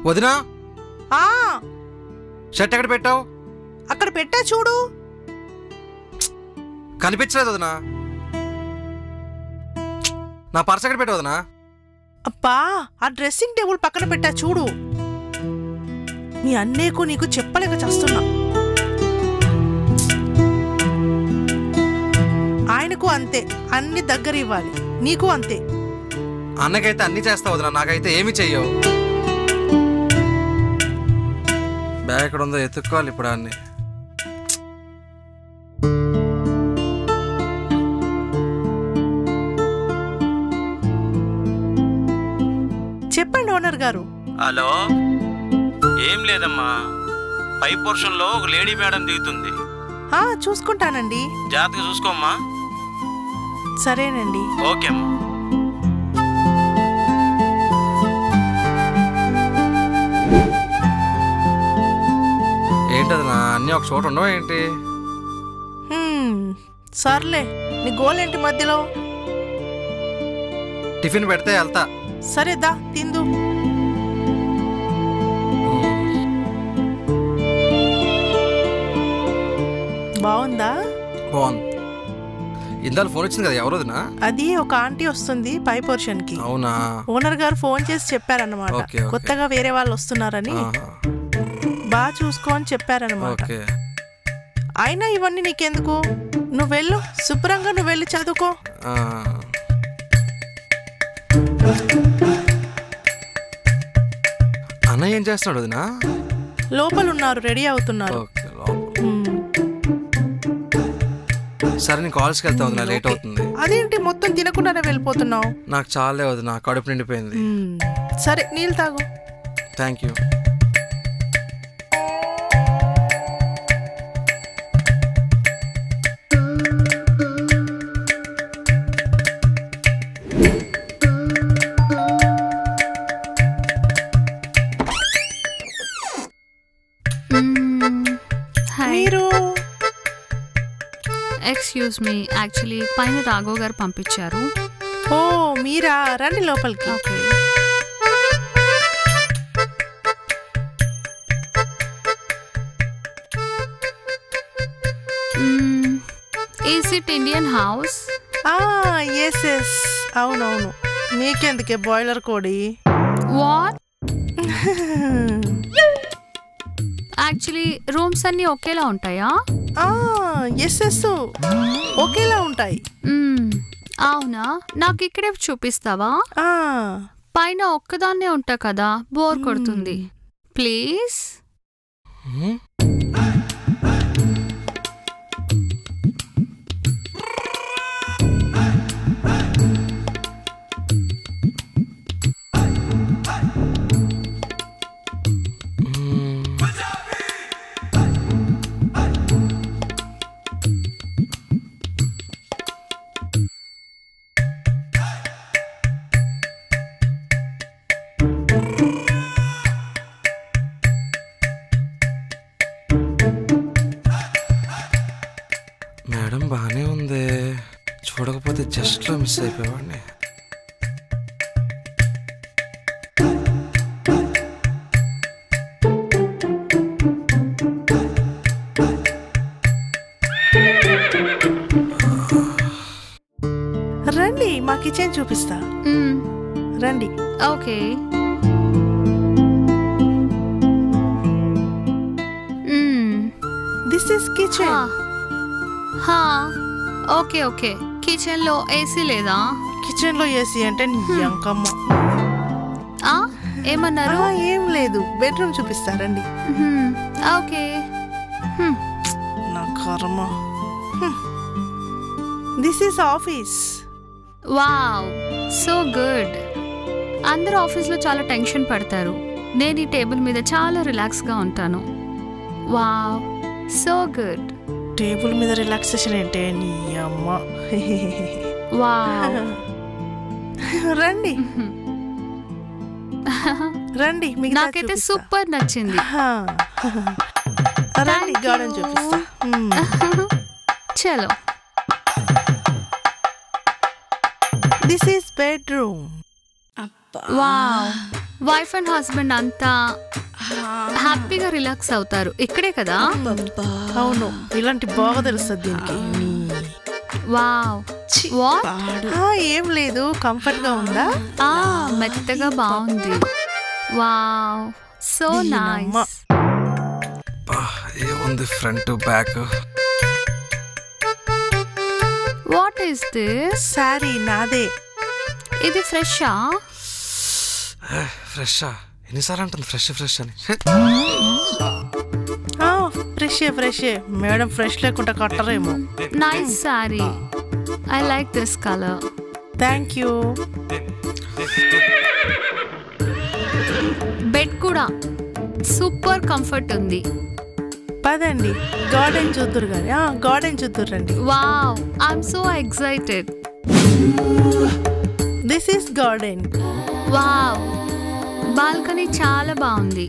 వదినా ఆ షర్ట్ ఎక్కడ పెట్టావు? అక్కడ పెట్టా చూడు. కనిపించలేదు వదినా. నా పర్స్ ఎక్కడ పెట్టావు వదినా? అబ్బా ఆ డ్రెస్సింగ్ టేబుల్ పక్కన పెట్టా చూడు. మీ అన్నయ్యకు నీకు చెప్పలేక చస్తున్నా. ఆయనకు అంతే, అన్ని దగ్గర ఇవ్వాలి. నీకు అంతే. అన్నకైతే అన్ని చేస్తావు వదినా, నాకైతే ఏమి చెయ్యవు. బ్యాగ్ ఎక్కడ ఉందో ఎత్తుక్కోవాలి ఇప్పుడు అన్ని. చెప్పండి ఓనర్ గారు. హలో, ఏం లేదమ్మా, పై పోర్షన్ లో ఒక లేడీ మేడం దిగుతుంది. చూసుకుంటానండి. జాగ్రత్తగా చూసుకోమ్మా. సరేనండి. ఓకే అమ్మా. ఏంటది నా అన్నీ ఒక చోట ఉండవు ఏంటి? సర్లే, నీ గోల్ ఏంటి మధ్యలో? టిఫిన్ పెడితే వెళ్తా. సరేదా తిందు. బాగుందా? బాగుంది. ఇందాక ఫోన్ వచ్చింది కదా, ఎవరు వదినా? అది ఒక ఆంటీ వస్తుంది పై పోర్షన్ కి. అవునా? ఓనర్ గారు ఫోన్ చేసి చెప్పారన్నమాట, కొత్తగా వేరే వాళ్ళు వస్తున్నారని, బాగా చూసుకో అని చెప్పారన్నమాట. అయినా ఇవన్నీ నీకెందుకు, నువ్వు వెళ్ళు, శుభ్రంగా నువ్వు వెళ్ళి చదువుకో. అన్నయ్య ఏం చేస్తున్నాడు వదినా? లోపల ఉన్నారు, రెడీ అవుతున్నారు. సరే నేను కాలేజ్కి వెళ్తా వదినా, లేట్ అవుతుంది. అదేంటి మొత్తం తినకుండానే వెళ్ళిపోతున్నావు? నాకు చాలే వదినా, కడుపు నిండిపోయింది. సరే నీళ్ళు తాగు. Thank you. Excuse me, actually పైన రాఘవ్ గారు పంపించారు. ఓ మీరా, రండి లోపలికి. Okay. Is it Indian house? Yes yes, అవునవును. నీకెందుకే బాయిలర్ కోడి? వాట్? యాక్చువల్లీ రూమ్స్ అన్నీ ఒకేలా ఉంటాయా? ఎస్ ఎస్, ఒకేలా ఉంటాయి. అవునా? నాకు ఇక్కడే చూపిస్తావా? పైన ఒక్కదాన్నే ఉంటా కదా, బోర్ కొడుతుంది. ప్లీజ్. మేడం బాగానే ఉంది, చూడకపోతే జస్ట్ లో మిస్ అయిపోయేవాడిని. రండి, మా కిచెన్ చూపిస్తా. రండి. Okay. This is kitchen. Okay okay. Kitchen లో ఏసీ లేదా? కిచెన్ లో ఏసీ అంటే అంకమ్మ. ఏమన్నారు? ఏం లేదు, బెడ్రూమ్ చూపిస్తారండి. ఓకే. నా కర్మ. This is office. Wow, so good. అందరూ ఆఫీస్లో చాలా టెన్షన్ పడతారు, నేను ఈ టేబుల్ మీద చాలా రిలాక్స్గా ఉంటాను. Wow, so good. టేబుల్ మీద రిలాక్సేషన్ ఏంటే నీ అమ్మ. వావ్. రండి రండి, నాకైతే సూపర్ నచ్చింది. రండి, గార్డెన్ చూపిస్తా. చలో. This is bedroom. Wow, wife and husband అంతా హ్యాపీగా రిలాక్స్ అవుతారు ఇక్కడే కదా. అవును, ఇలాంటి బాగా తెలుస్తుంది దీనికి. Wow, what? ఏం లేదు, కంఫర్ట్ గా ఉందా? మెత్తగా బాగుంది. Wow, so nice. ఏముంది front back. What is this? Sorry నాదే. ఇది ఫ్రెషా? ఫ్రెషా? ఎన్నిసార్లు అంటుంది ఫ్రెష్ ఫ్రెష్ అని. ఫ్రెష్ మేడం, ఫ్రెష్ లేకుండా కట్టరేమో. Nice sorry, I like this colour. Thank you. Bed కూడా సూపర్ కంఫర్ట్ ఉంది. పదండి గార్డెన్ చూద్దురు గాని. గార్డెన్ చూద్దురండి. Wow, I'm so excited. This is garden. Wow, balcony చాలా బాగుంది.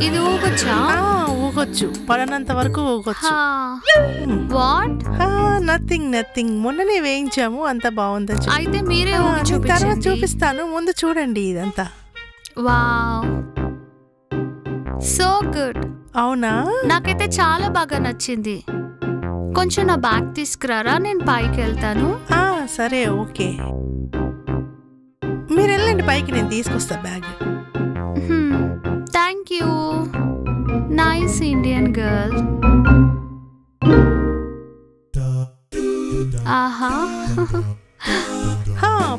ఇది ఊగొచ్చా? ఊగొచ్చు, పడనంత వరకు ఊగొచ్చు. వాట్? నథింగ్. మొన్ననే వేయించాము, అంత బాగుంది. అయితే మీరే తర్వాత చూపిస్తాను, ముందు చూడండి ఇదంతా. Wow, so good. అవునా? నాకైతే చాలా బాగా నచ్చింది. కొంచెం నా బ్యాగ్ తీసుకురారా, నేను పైకి వెళ్తాను. సరే, ఓకే. మీరు వెళ్ళండి పైకి, నేను తీసుకొస్తా bag. Thank you. Nice Indian girl. ఆహా,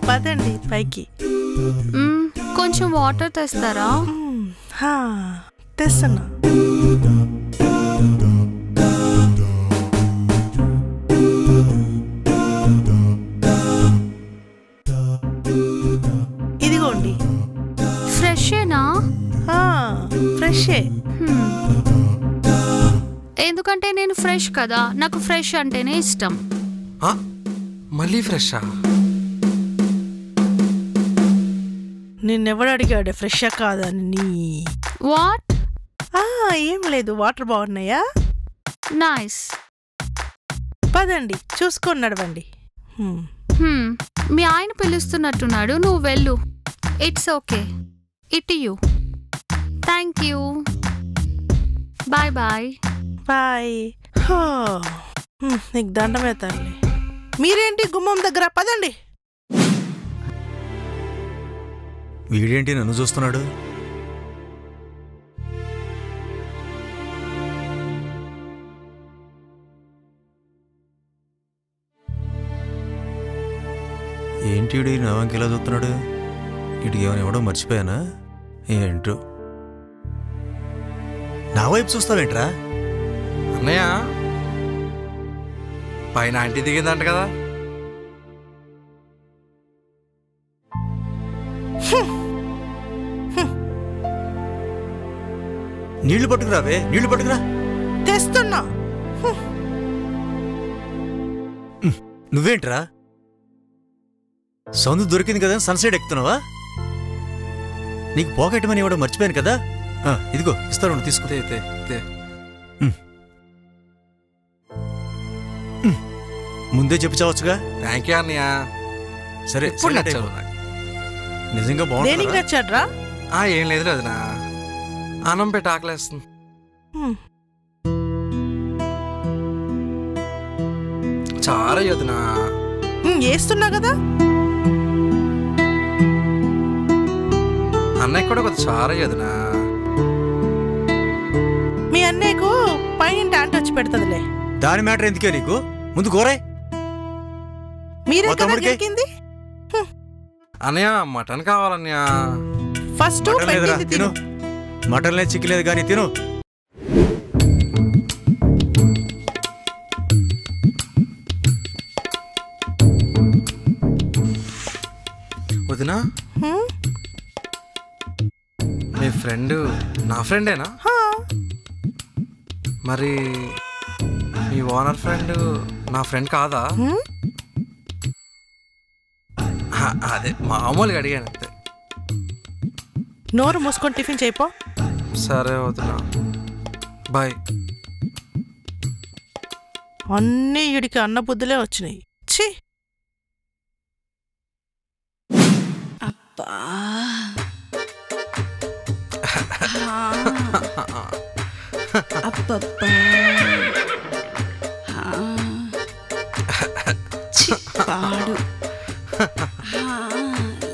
పదండి పైకి. కొంచెం వాటర్ తెస్తారా? తెస్తున్నా. ఇదిగోండి. ఫ్రెషేనా? ఫ్రెషే. ఎందుకంటే నేను ఫ్రెష్ కదా, నాకు ఫ్రెష్ అంటేనే ఇష్టం. మళ్ళీ ఫ్రెషా? నిన్నెవడు అడిగాడు ఫ్రెషా కాదని? వాట్? ఏం లేదు, వాటర్ బాగున్నాయా? నైస్. పదండి, చూసుకొని నడవండి. మీ ఆయన పిలుస్తున్నట్టున్నాడు, నువ్వు వెళ్ళు. It's okay. It you. Thank you. Bye bye. Bye. నీకు దండమే తల్లి. మీరేంటి గుమ్మం దగ్గర? పదండి. వీడేంటి నన్ను చూస్తున్నాడు? ఏంటి వీడు నా వంక ఇలా చూస్తున్నాడు? వీడికి ఏమైనా ఇవ్వడం మర్చిపోయానా ఏంటో? నా వైపు చూస్తావేంట్రా? అన్నయ్య, పైన ఆంటీ దిగిందంట కదా. నీళ్లు పట్టుకురావే, నీళ్లు పట్టుకురా. తెస్తున్నా. నువ్వేంట్రా సౌందర్యం దొరికింది కదా సన్సైడ్ ఎక్కుతున్నావా? నీకు పాకెట్ మనీ ఇవ్వడం మర్చిపోయాను కదా. ఇదిగో ఇస్తాను, తీసుకో. ముందే చెప్పి చావచ్చుగా. థ్యాంక్ యూ అన్నయ్య. సరే, నిజంగా బాగుంది. నచ్చాడ్రా? ఏం లేదు అదినా, అన్నం పెట్టి ఆకలేస్తుంది. చాలా వదినా. వేస్తున్నా కదా. అన్నయ్య కూడా కొంచెం చాలా వదినా. మీ అన్నయ్యకు పైన టాంట్ వచ్చి పెడతదిలే. దాని మ్యాటర్ ఎందుకే నీకు? ముందు కోరే. మీరే దొరికింది. అన్నయ్య మటన్ కావాలన్నయ్య. ఫస్ట్ తిను. మటన్ లేదు, చికెన్ లేదు, కానీ తిను. వదినా, మీ ఫ్రెండ్ నా ఫ్రెండేనా? మరి మీ ఓనర్ ఫ్రెండ్ నా ఫ్రెండ్ కాదా? అదే మామూలుగా అడిగాను అంతే. నోరు మూసుకొని టిఫిన్ చేయిపో. సరే వదినా, బాయ్. అన్నీ వీడికి అన్న బుద్ధులే వచ్చినాయి. ఛీ. అబ్బబ్బా పాడు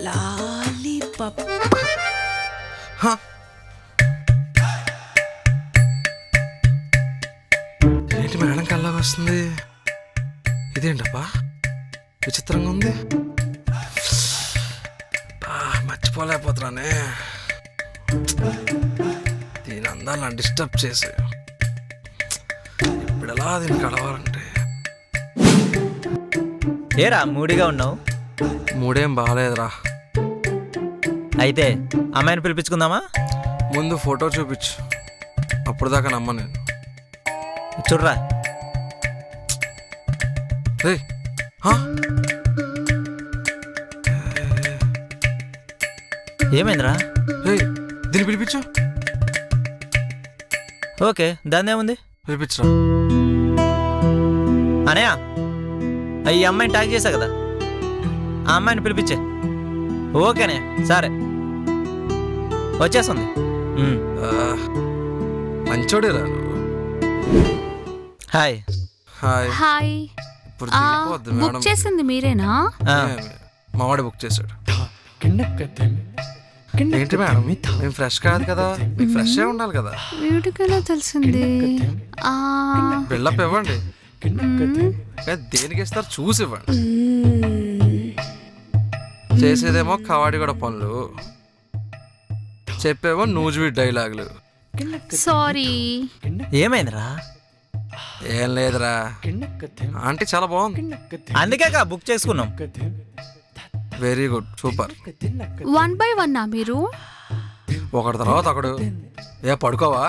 లాలీపాప్. ఏంటి మేడం కల్లాగా వస్తుంది? ఇదేంటబ్బా విచిత్రంగా ఉంది. మర్చిపోలేకపోతున్నానే. దీని అందాన్ని డిస్టర్బ్ చేసి ఇప్పుడు ఎలా దీన్ని కలవాలంటే. ఏరా మూడిగా ఉన్నావు? మూడేం బాగాలేదురా. అయితే అమ్మాయిని పిలిపించుకుందామా? ముందు ఫోటో చూపించు, అప్పుడు దాకా నమ్మ నేను. చూడరా. ఏమైందిరా? దీన్ని పిలిపించు. ఓకే, దాన్ని ఏముంది, పిలిపించరా. అనయా, ఈ అమ్మాయిని ట్యాగ్ చేశా కదా, ఆ అమ్మాయిని పిలిపించే. ఓకేనే, సరే వచ్చేస్తుంది. మంచోడేరా. హాయ్. హాయ్. హాయ్. ఇప్పుడు బుక్ చేసింది మీరేనా? మావాడే బుక్ చేశాడు. ఏంటి మేడం, మేము ఫ్రెష్ కాదు కదా, మీకు ఫ్రెష్ ఏ ఉండాలి కదా. వీడికి ఎలా తెలిసింది? బిల్డప్ ఇవ్వండి. దేనికి ఇస్తారు చూసి ఇవ్వండి. చేసేదేమో కవాడి కూడా పనులు, చెప్పేమో నూజువి డైలాగులు. సారీ. ఏమైందిరా? ఏం లేదురా, ఆంటీ చాలా బాగుంది, అందుకే బుక్ చేసుకున్నాం. Very good, super. 1 by 1 మీరు? ఒకటి తర్వాత ఒకడు. ఏ పడుకోవా?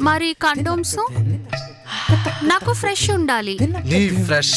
మరి కండోమ్స్? నాకు ఫ్రెష్ ఉండాలి. నీ ఫ్రెష్